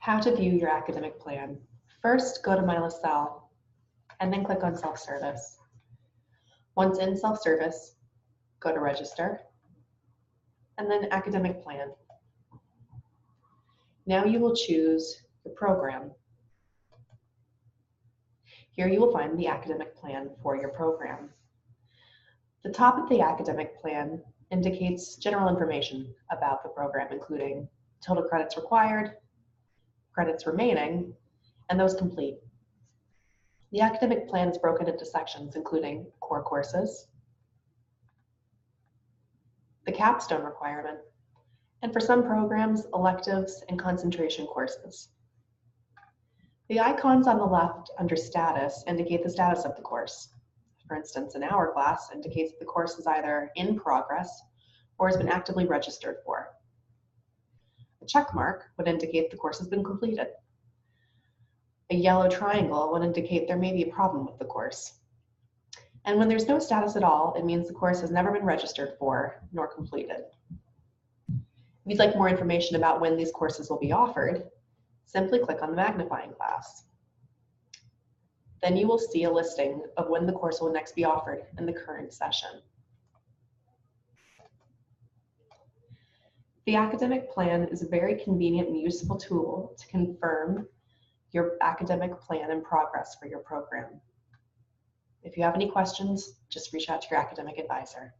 How to view your academic plan. First, go to My Lasell and then click on Self-Service. Once in Self-Service, go to Register and then Academic Plan. Now you will choose the program. Here you will find the academic plan for your program. The top of the academic plan indicates general information about the program, including total credits required, credits remaining, and those complete. The academic plan is broken into sections, including core courses, the capstone requirement, and for some programs, electives and concentration courses. The icons on the left under status indicate the status of the course. For instance, an hourglass indicates the course is either in progress or has been actively registered for. A check mark would indicate the course has been completed. A yellow triangle would indicate there may be a problem with the course. And when there's no status at all, it means the course has never been registered for nor completed. If you'd like more information about when these courses will be offered, simply click on the magnifying glass. Then you will see a listing of when the course will next be offered in the current session. The academic plan is a very convenient and useful tool to confirm your academic plan and progress for your program. If you have any questions, just reach out to your academic advisor.